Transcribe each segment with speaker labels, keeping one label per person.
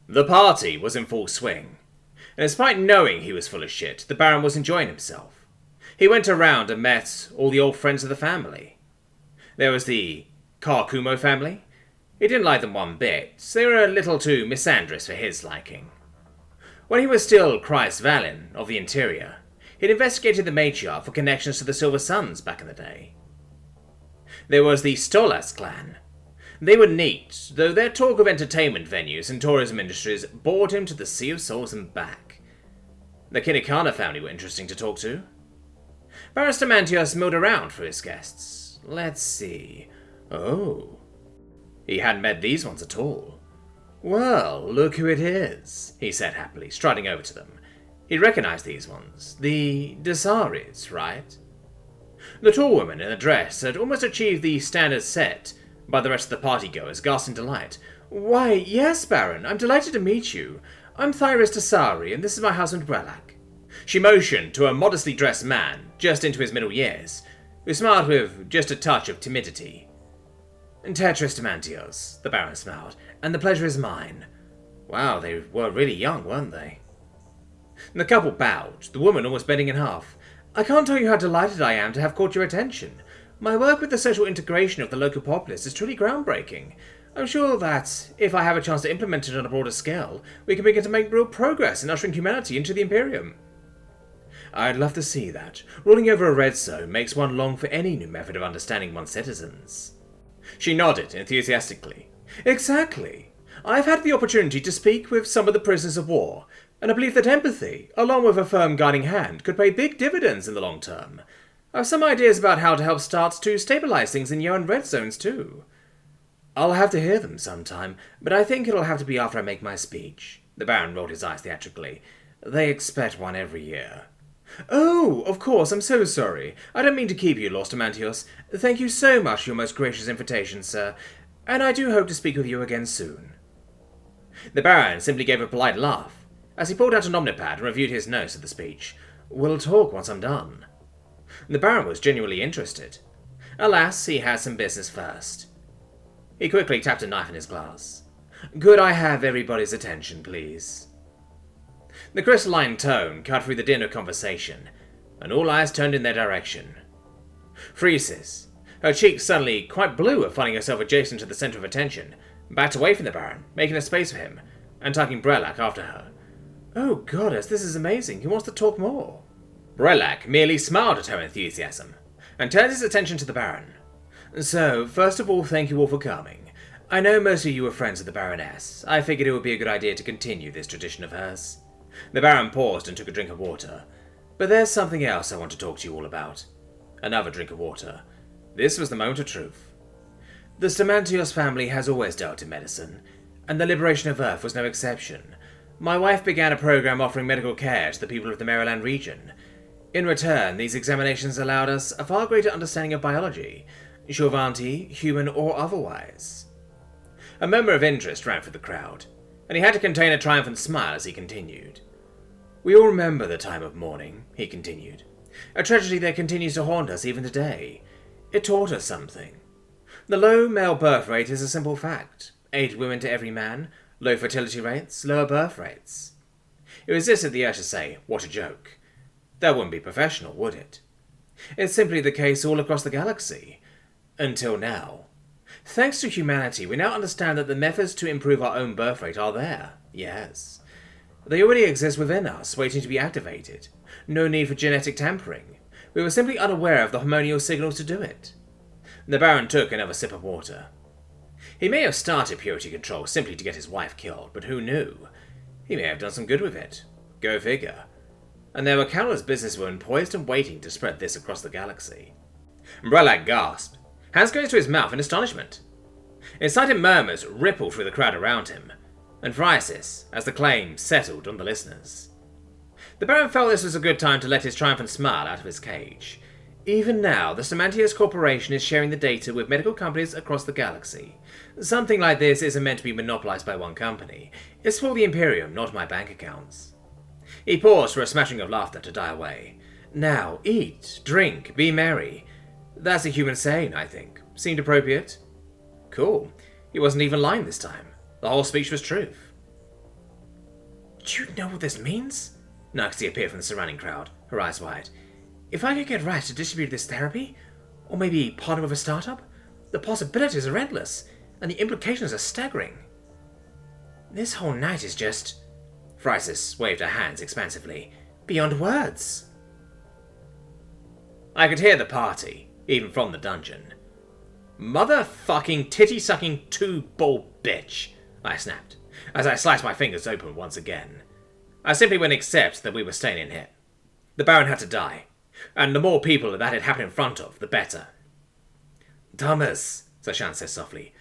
Speaker 1: The party was in full swing, and despite knowing he was full of shit, the Baron was enjoying himself. He went around and met all the old friends of the family. There was the Koollman family. He didn't like them one bit, so they were a little too misandrous for his liking. When he was still Christ Valen of the Interior, he'd investigated the matriarch for connections to the Silver Suns back in the day. There was the Stolas clan. They were neat, though their talk of entertainment venues and tourism industries bored him to the Sea of Souls and back. The Kinikana family were interesting to talk to. Barrister Mantios milled around for his guests. Let's see. Oh. He hadn't met these ones at all. Well, look who it is, he said happily, striding over to them. He recognized these ones. The Desaris, right? The tall woman in the dress had almost achieved the standard set by the rest of the partygoers, gasped in delight. Why, yes, Baron, I'm delighted to meet you. I'm Thyris Desari, and this is my husband, Brelak. She motioned to a modestly dressed man, just into his middle years, who smiled with just a touch of timidity. Tetris Demantios, the Baron smiled, and the pleasure is mine. Wow, they were really young, weren't they? The couple bowed, the woman almost bending in half. I can't tell you how delighted I am to have caught your attention. My work with the social integration of the local populace is truly groundbreaking. I'm sure that, if I have a chance to implement it on a broader scale, we can begin to make real progress in ushering humanity into the Imperium. I'd love to see that. Ruling over a red zone makes one long for any new method of understanding one's citizens. She nodded enthusiastically. Exactly. I've had the opportunity to speak with some of the prisoners of war, and I believe that empathy, along with a firm guiding hand, could pay big dividends in the long term. I have some ideas about how to help start to stabilize things in yellow and red zones too. I'll have to hear them sometime, but I think it'll have to be after I make my speech. The Baron rolled his eyes theatrically. They expect one every year. Oh, of course, I'm so sorry. I don't mean to keep you, Lord Mantios. Thank you so much for your most gracious invitation, sir, and I do hope to speak with you again soon. The Baron simply gave a polite laugh as he pulled out an omnipad and reviewed his notes of the speech. We'll talk once I'm done. The Baron was genuinely interested. Alas, he had some business first. He quickly tapped a knife in his glass. Could I have everybody's attention, please? The crystalline tone cut through the din of conversation, and all eyes turned in their direction. Phreesis, her cheeks suddenly quite blue at finding herself adjacent to the centre of attention, backed away from the Baron, making a space for him, and tucking Brelak after her. Oh, goddess, this is amazing. He wants to talk more. Brelak merely smiled at her enthusiasm, and turned his attention to the Baron. So, first of all, thank you all for coming. I know most of you are friends of the Baroness. I figured it would be a good idea to continue this tradition of hers. The Baron paused and took a drink of water. But there's something else I want to talk to you all about. Another drink of water. This was the moment of truth. The Stamantios family has always dealt in medicine, and the liberation of Earth was no exception. My wife began a program offering medical care to the people of the Maryland region. In return, these examinations allowed us a far greater understanding of biology, Shorvanti, human or otherwise. A murmur of interest ran through the crowd, and he had to contain a triumphant smile as he continued. We all remember the time of mourning, he continued. A tragedy that continues to haunt us even today. It taught us something. The low male birth rate is a simple fact. 8 women to every man, low fertility rates, lower birth rates. It resisted the urge to say, what a joke. That wouldn't be professional, would it? It's simply the case all across the galaxy. Until now. Thanks to humanity, we now understand that the methods to improve our own birth rate are there, yes. They already exist within us, waiting to be activated. No need for genetic tampering. We were simply unaware of the hormonal signals to do it. The Baron took another sip of water. He may have started purity control simply to get his wife killed, but who knew? He may have done some good with it. Go figure. And there were countless businesswomen poised and waiting to spread this across the galaxy. Brelak gasped, hands going to his mouth in astonishment. Excited murmurs rippled through the crowd around him, and Phreesis as the claim settled on the listeners. The Baron felt this was a good time to let his triumphant smile out of his cage. Even now, the Samantios Corporation is sharing the data with medical companies across the galaxy. Something like this isn't meant to be monopolized by one company. It's for the Imperium, not my bank accounts. He paused for a smattering of laughter to die away. Now, eat, drink, be merry. That's a human saying, I think. Seemed appropriate. Cool. He wasn't even lying this time. The whole speech was truth. Do you know what this means? Nixie appeared from the surrounding crowd, her eyes wide. If I could get Rat to distribute this therapy, or maybe partner with a startup, the possibilities are endless, and the implications are staggering. This whole night is just... Phrysis waved her hands expansively. Beyond words. I could hear the party, even from the dungeon. Motherfucking titty-sucking two-ball bitch, I snapped, as I sliced my fingers open once again. I simply wouldn't accept that we were staying in here. The Baron had to die, and the more people that had happened in front of, the better. Thomas, Sashan said softly.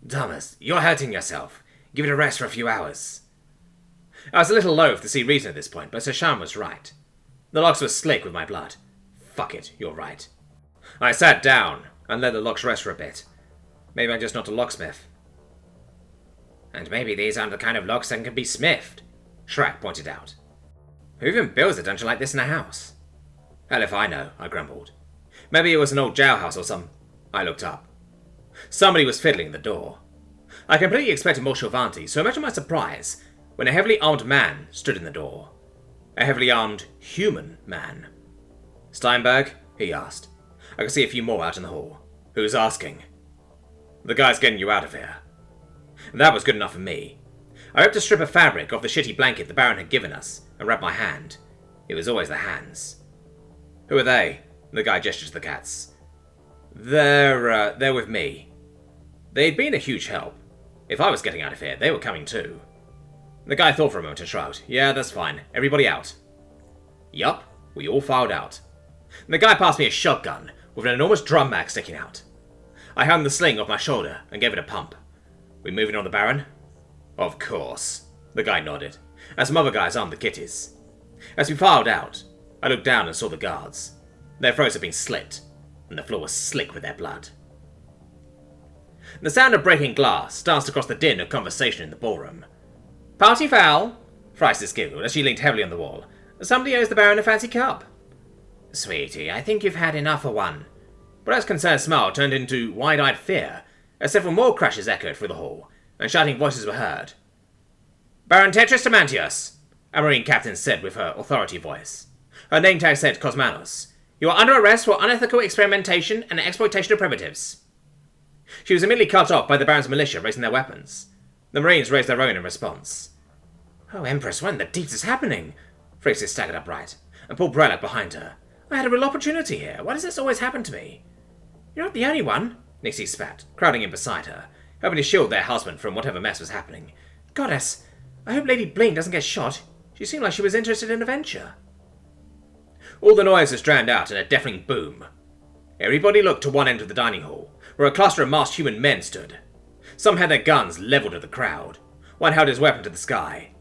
Speaker 1: Thomas, you're hurting yourself. Give it a rest for a few hours. I was a little loath to see reason at this point, but Sashan was right. The locks were slick with my blood. Fuck it, you're right. I sat down and let the locks rest for a bit. Maybe I'm just not a locksmith. And maybe these aren't the kind of locks that can be smithed, Shrek pointed out. Who even builds a dungeon like this in a house? Hell if I know, I grumbled. Maybe it was an old jailhouse or some... I looked up. Somebody was fiddling at the door. I completely expected more Shovanti, so imagine my surprise when a heavily armed man stood in the door. A heavily armed human man. Steinberg? He asked. I could see a few more out in the hall. Who's asking? The guy's getting you out of here. That was good enough for me. I ripped a strip of fabric off the shitty blanket the Baron had given us and rubbed my hand. It was always the hands. Who are they? The guy gestured to the cats. They're with me. They'd been a huge help. If I was getting out of here, they were coming too. The guy thought for a moment and shrugged. Yeah, that's fine. Everybody out. Yup, we all filed out. The guy passed me a shotgun with an enormous drum mag sticking out. I hung the sling off my shoulder and gave it a pump. We moving on the Baron? Of course. The guy nodded, as some other guys armed the kitties. As we filed out, I looked down and saw the guards. Their throats had been slit, and the floor was slick with their blood. The sound of breaking glass danced across the din of conversation in the ballroom. Party foul! Phrysis giggled as she leaned heavily on the wall. Somebody owes the Baron a fancy cup. Sweetie, I think you've had enough for one. Brett's concerned smile turned into wide-eyed fear as several more crashes echoed through the hall, and shouting voices were heard. Baron Tetrastamantius, a Marine captain said with her authority voice. Her name tag said Cosmanos. You are under arrest for unethical experimentation and exploitation of primitives. She was immediately cut off by the Baron's militia raising their weapons. The Marines raised their own in response. Oh, Empress, what in the deeps is happening? Phrysis staggered upright, and pulled Brellock behind her. I had a real opportunity here. Why does this always happen to me? You're not the only one, Nixie spat, crowding in beside her, hoping to shield their husband from whatever mess was happening. Goddess, I hope Lady Bling doesn't get shot. She seemed like she was interested in adventure. All the noise was drowned out in a deafening boom. Everybody looked to one end of the dining hall, where a cluster of masked human men stood. Some had their guns levelled at the crowd. One held his weapon to the sky.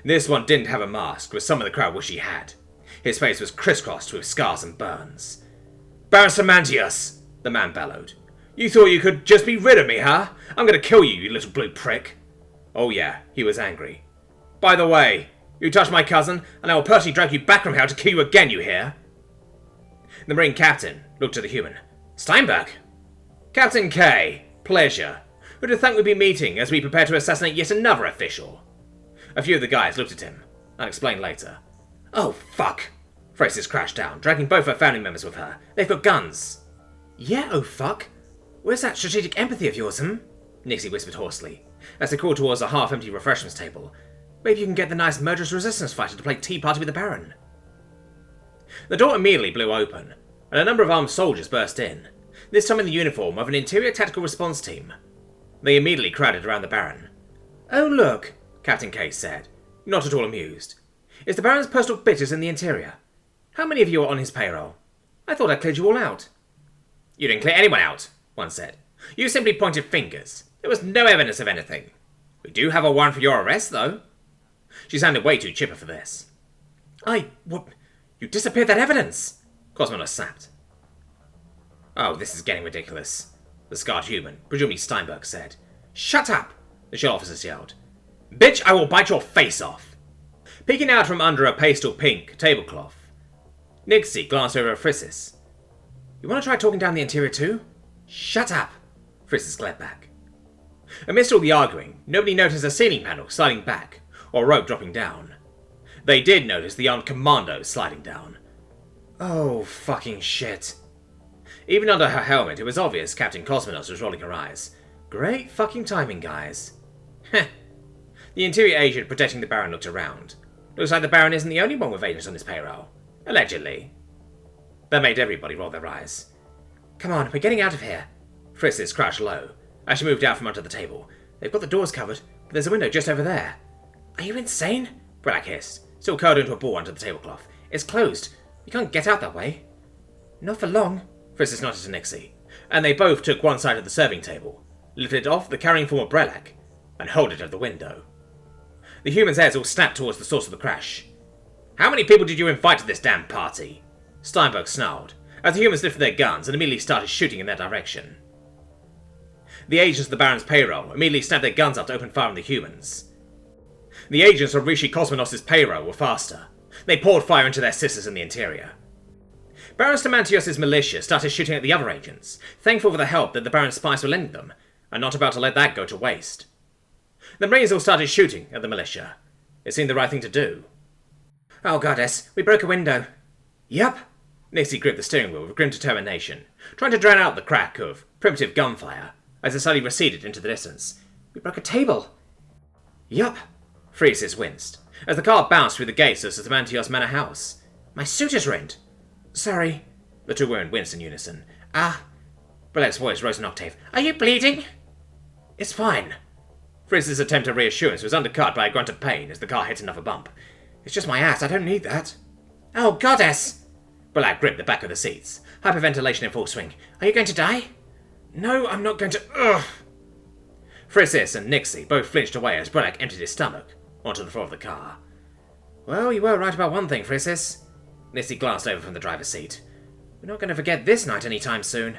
Speaker 1: This one didn't have a mask, but some of the crowd wished he had. His face was crisscrossed with scars and burns. Baron Samantius, the man bellowed. You thought you could just be rid of me, huh? I'm going to kill you, you little blue prick. Oh yeah, he was angry. By the way, you touched my cousin, and I will personally drag you back from hell to kill you again, you hear? The Marine captain looked at the human. Steinberg? Captain K, pleasure. Who'd have thought we'd be meeting as we prepare to assassinate yet another official? A few of the guys looked at him. I'll explain later. Oh, fuck. Phrysis crashed down, dragging both her family members with her. They've got guns. Yeah, oh fuck. Where's that strategic empathy of yours, Nixie whispered hoarsely, as they crawled towards a half-empty refreshments table. Maybe you can get the nice murderous resistance fighter to play tea party with the Baron. The door immediately blew open, and a number of armed soldiers burst in, this time in the uniform of an interior tactical response team. They immediately crowded around the Baron. Oh look, Captain Case said, not at all amused. Is the Baron's personal bitters in the interior? How many of you are on his payroll? I thought I cleared you all out. You didn't clear anyone out, one said. You simply pointed fingers. There was no evidence of anything. We do have a warrant for your arrest, though. She sounded way too chipper for this. What? You disappeared that evidence! Cosmonaut snapped. Oh, this is getting ridiculous, the scarred human, presumably Steinberg, said. Shut up! The shell officers yelled. Bitch, I will bite your face off! Peeking out from under a pastel pink tablecloth, Nixie glanced over at Phrysis. You want to try talking down the interior too? Shut up! Phrysis glared back. Amidst all the arguing, nobody noticed a ceiling panel sliding back, or a rope dropping down. They did notice the armed commandos sliding down. Oh, fucking shit. Even under her helmet, it was obvious Captain Cosmonos was rolling her eyes. Great fucking timing, guys. Heh. The interior agent protecting the Baron looked around. Looks like the Baron isn't the only one with agents on his payroll. Allegedly. That made everybody roll their eyes. Come on, we're getting out of here. Frisis crouched low as she moved out from under the table. They've got the doors covered, but there's a window just over there. Are you insane? Brack hissed, still curled into a ball under the tablecloth. It's closed. You can't get out that way. Not for long, Frisis nodded to Nixie, and they both took one side of the serving table, lifted off the carrying form of Brelak, and held it at the window. The humans' heads all snapped towards the source of the crash. How many people did you invite to this damn party? Steinberg snarled, as the humans lifted their guns and immediately started shooting in their direction. The agents of the Baron's payroll immediately snapped their guns up to open fire on the humans. The agents of Rishi Cosmonos' payroll were faster. They poured fire into their sisters in the interior. Baron Stamantios' militia started shooting at the other agents, thankful for the help that the Baron's spies were lending them, and not about to let that go to waste. The Marines all started shooting at the militia. It seemed the right thing to do. Oh, goddess, we broke a window. Yup. Nixie gripped the steering wheel with grim determination, trying to drown out the crack of primitive gunfire as it slowly receded into the distance. We broke a table. Yup. Frisis winced as the car bounced through the gates of Stamantios Manor House. My suit is rent. Sorry. The two women winced in unison. Brelak's voice rose an octave. Are you bleeding? It's fine. Frizz's attempt at reassurance was undercut by a grunt of pain as the car hit another bump. It's just my ass, I don't need that. Oh, goddess! Brelak gripped the back of the seats, hyperventilation in full swing. Are you going to die? No, I'm not going to. Ugh! Frisis and Nixie both flinched away as Brelak emptied his stomach onto the floor of the car. Well, you were right about one thing, Frisis. Nixie glanced over from the driver's seat. We're not going to forget this night anytime soon.